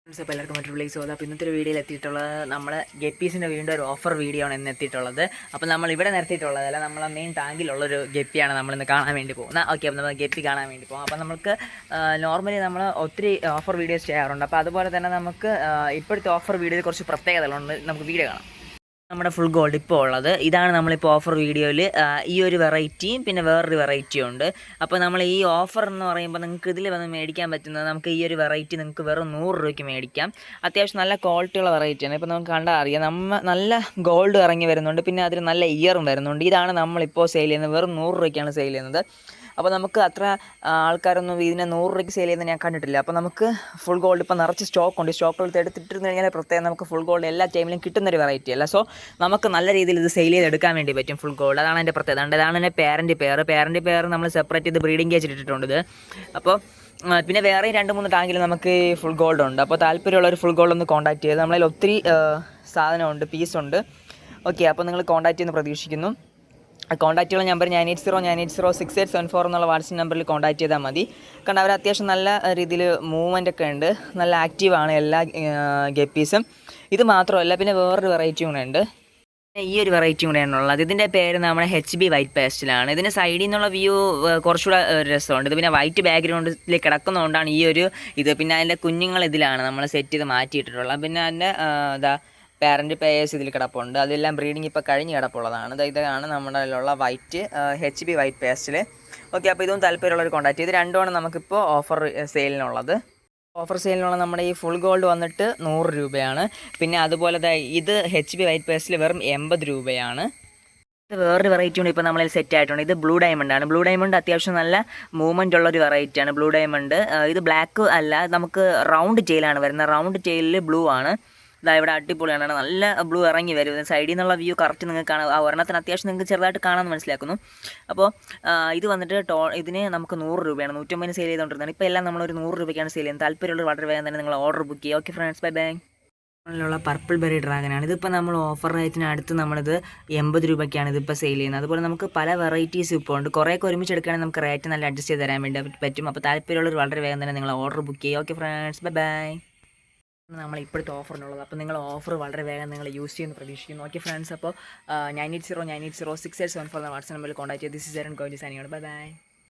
അപ്പോൾ എല്ലാവർക്കും മറ്റൊരു പ്ലേസ് പോകുന്നത്. അപ്പോൾ ഇന്നത്തെ ഒരു വീഡിയോയിൽ എത്തിയിട്ടുള്ളത് നമ്മൾ ഗപ്പീസിൻ്റെ വീണ്ടും ഒരു ഓഫർ വീഡിയോ ആണ് ഇന്ന് എത്തിയിട്ടുള്ളത്. അപ്പോൾ നമ്മൾ ഇവിടെ നിർത്തിയിട്ടുള്ളതല്ല, നമ്മളെ മെയിൻ ടാങ്കിലുള്ളൊരു ഗപ്പിയാണ് നമ്മളിന്ന് കാണാൻ വേണ്ടി പോകുന്നത്. ഓക്കെ, അപ്പോൾ നമ്മൾ ഗപ്പി കാണാൻ വേണ്ടി പോകും. അപ്പോൾ നമുക്ക് നോർമലി നമ്മൾ ഒത്തിരി ഓഫർ വീഡിയോസ് ചെയ്യാറുണ്ട്. അപ്പോൾ അതുപോലെ തന്നെ നമുക്ക് ഇപ്പോഴത്തെ ഓഫർ വീഡിയോയിൽ കുറച്ച് പ്രത്യേകതകളുണ്ട്. നമുക്ക് വീഡിയോ കാണാം. നമ്മുടെ ഫുൾ ഗോൾഡ് ഇപ്പോൾ ഉള്ളത് ഇതാണ്. നമ്മളിപ്പോൾ ഓഫർ വീഡിയോയിൽ ഈ ഒരു വെറൈറ്റിയും പിന്നെ വേറൊരു വെറൈറ്റിയും ഉണ്ട്. അപ്പോൾ നമ്മൾ ഈ ഓഫർ എന്ന് പറയുമ്പോൾ നിങ്ങൾക്ക് ഇതിൽ വന്ന് മേടിക്കാൻ പറ്റുന്നത്, നമുക്ക് ഈ ഒരു വെറൈറ്റി നിങ്ങൾക്ക് വെറും 100 രൂപയ്ക്ക് മേടിക്കാം. അത്യാവശ്യം നല്ല ക്വാളിറ്റിയുള്ള വെറൈറ്റിയാണ്. ഇപ്പോൾ നമുക്ക് കണ്ടാൽ അറിയാം, നല്ല ഗോൾഡ് ഇറങ്ങി വരുന്നുണ്ട്, പിന്നെ അതിൽ നല്ല ഇയറും വരുന്നുണ്ട്. ഇതാണ് നമ്മളിപ്പോൾ സെയിൽ ചെയ്യുന്നത്. വെറും 100 രൂപയ്ക്കാണ് സെയിൽ ചെയ്യുന്നത്. അപ്പോൾ നമുക്ക് അത്ര ആൾക്കാരൊന്നും ഇതിനെ 100 രൂപയ്ക്ക് സെയിൽ ചെയ്യുന്നത് ഞാൻ കണ്ടിട്ടില്ല. അപ്പോൾ നമുക്ക് ഫുൾ ഗോൾഡ് ഇപ്പോൾ നിറച്ച് സ്റ്റോക്കുണ്ട്. സ്റ്റോക്കുകൾ എടുത്തിട്ടിരുന്ന് കഴിഞ്ഞാൽ പ്രത്യേകം നമുക്ക് ഫുൾ ഗോൾഡ് എല്ലാ ടൈമിലും കിട്ടുന്നൊരു വെറൈറ്റി അല്ല. സോ നമുക്ക് നല്ല രീതിയിൽ ഇത് സെയിൽ ചെയ്തെടുക്കാൻ വേണ്ടി പറ്റും ഫുൾ ഗോൾഡ്. അതാണ് എൻ്റെ പ്രത്യേകത. ഇതാണ് എൻ്റെ പാരൻറ്റ് പെയർ നമ്മൾ സെപ്പറേറ്റ് ചെയ്ത് ബ്രീഡിംഗ് കേജ് ഇട്ടിട്ടുണ്ട് ഇത്. അപ്പോൾ പിന്നെ വേറെ 2-3 ടാങ്കിൽ നമുക്ക് ഫുൾ ഗോൾഡ് ഉണ്ട്. അപ്പോൾ താല്പര്യമുള്ളൊരു ഫുൾ ഗോൾഡ് ഒന്ന് കോൺടാക്ട് ചെയ്ത്, നമ്മളതിൽ ഒത്തിരി സാധനമുണ്ട്, പീസുണ്ട്. ഓക്കെ, അപ്പോൾ നിങ്ങൾ കോൺടാക്ട് ചെയ്യുന്ന പ്രതീക്ഷിക്കുന്നു. കോൺടാക്ട് ചെയ്യുന്ന നമ്പർ 9809806874 എന്നുള്ള വാട്സപ്പ് നമ്പറിൽ കോൺടാക്ട് ചെയ്താൽ മതി. കാരണം അവർ അത്യാവശ്യം നല്ല രീതിയിൽ മൂവ്മെൻ്റ് ഒക്കെ ഉണ്ട്, നല്ല ആക്റ്റീവാണ് എല്ലാ ഗപ്പീസും. ഇത് മാത്രമല്ല, പിന്നെ വേറൊരു വെറൈറ്റി കൂടെ ഉണ്ട്. ഈ ഒരു വെറൈറ്റി കൂടെയാണുള്ളത്. ഇതിൻ്റെ പേര് നമ്മുടെ HB വൈറ്റ് പേസ്റ്റിലാണ്. ഇതിന് സൈഡിൽ നിന്നുള്ള വ്യൂ കുറച്ചുകൂടെ രസമുണ്ട്. ഇത് പിന്നെ വൈറ്റ് ബാക്ക്ഗ്രൗണ്ടിൽ കിടക്കുന്നതുകൊണ്ടാണ് ഈ ഒരു ഇത്. പിന്നെ അതിൻ്റെ കുഞ്ഞുങ്ങൾ ഇതിലാണ് നമ്മൾ സെറ്റ് ചെയ്ത് മാറ്റിയിട്ടിട്ടുള്ളത്. പിന്നെ അതിൻ്റെ പാരൻറ്റ് പേയേഴ്സ് ഇതിൽ കിടപ്പുണ്ട്. അതെല്ലാം ബ്രീഡിങ് ഇപ്പോൾ കഴിഞ്ഞ് കിടപ്പുള്ളതാണ്. ഇതാണ് നമ്മുടെ അതിലുള്ള വൈറ്റ് HB വൈറ്റ് പേസ്റ്റിൽ. ഓക്കെ, അപ്പോൾ ഇതൊന്നും താല്പര്യമുള്ളവർ കോൺടാക്ട് ചെയ്ത്. രണ്ടുമാണ് നമുക്കിപ്പോൾ ഓഫർ സെയിലിനുള്ളത്. ഓഫർ സെയിലിനുള്ള നമ്മുടെ ഈ ഫുൾ ഗോൾഡ് വന്നിട്ട് 100 രൂപയാണ്. പിന്നെ അതുപോലെ ഇത് HB വൈറ്റ് പേസ്റ്റിൽ വെറും 80 രൂപയാണ്. ഇത് വേറൊരു വെറൈറ്റി ഉണ്ട് ഇപ്പോൾ നമ്മളിൽ സെറ്റ് ആയിട്ടുണ്ട്. ഇത് ബ്ലൂ ഡയമണ്ട് ആണ്. ബ്ലൂ ഡയമണ്ട് അത്യാവശ്യം നല്ല മൂവ്മെൻ്റ് ഉള്ളൊരു വെറൈറ്റിയാണ് ബ്ലൂ ഡയമണ്ട്. ഇത് ബ്ലാക്ക് അല്ല, നമുക്ക് റൗണ്ട് ടെയിലാണ് വരുന്നത്. റൗണ്ട് ടെയിലിൽ ബ്ലൂ ആണ്. ഇവിടെ അടിപൊളിയാണ്, നല്ല ബ്ലൂ ഇറങ്ങി വരും. സൈഡിൽ നിന്നുള്ള വ്യൂ കറക്റ്റ് നിങ്ങൾക്ക് കാണാം. ആ ഒരെണ്ണത്തിന് അത്യാവശ്യം നിങ്ങൾക്ക് ചെറുതായിട്ട് കാണാമെന്ന് മനസ്സിലാക്കുന്നു. അപ്പോൾ ഇത് വന്നിട്ട് ഇതിന് നമുക്ക് 100 രൂപയാണ്. 150 സെയിൽ ചെയ്തുകൊണ്ടിരുന്നത്. ഇപ്പോൾ എല്ലാം നമ്മളൊരു 100 രൂപയ്ക്കാണ് സെയിൽ ചെയ്യുന്നത്. താല്പര്യമുള്ള വളരെ വേഗം തന്നെ നിങ്ങൾ ഓർഡർ ബുക്ക് ചെയ്യുക. Okay friends, bye bye. ുള്ള പർപ്പിൾ ബെറി ഡ്രാഗനാണ്. ഇതിപ്പോൾ നമ്മൾ ഓഫർ റേറ്റിന് അടുത്ത് നമ്മളിത് 80 രൂപയ്ക്കാണ് ഇതിപ്പോൾ സെയിൽ ചെയ്യുന്നത്. അതുപോലെ നമുക്ക് പല വെറൈറ്റീസ് ഇപ്പോൾ ഉണ്ട്. കുറേയൊക്കെ ഒരുമിച്ച് എടുക്കുകയാണെങ്കിൽ നമുക്ക് റേറ്റ് നല്ല അഡ്ജസ്റ്റ് ചെയ്ത് തരാൻ വേണ്ടി പറ്റും. അപ്പോൾ താല്പര്യമുള്ളവർ വളരെ വേഗം തന്നെ നിങ്ങൾ ഓർഡർ ബുക്ക് ചെയ്യുക. Okay friends, bye by. നമ്മൾ ഇപ്പോഴത്തെ ഓഫറിനുള്ളത്. അപ്പോൾ നിങ്ങൾ ഓഫർ വളരെ വേഗം നിങ്ങൾ യൂസ് ചെയ്യുമെന്ന് പ്രതീക്ഷിക്കുന്നു. ഓക്കെ ഫ്രണ്ട്സ്, അപ്പോൾ 9809806874 എന്ന വാട്സ്ആപ്പ് നമ്പറിൽ കോൺടാക്ട് ചെയ്ത് this is Aaron going to signing out. Bye by.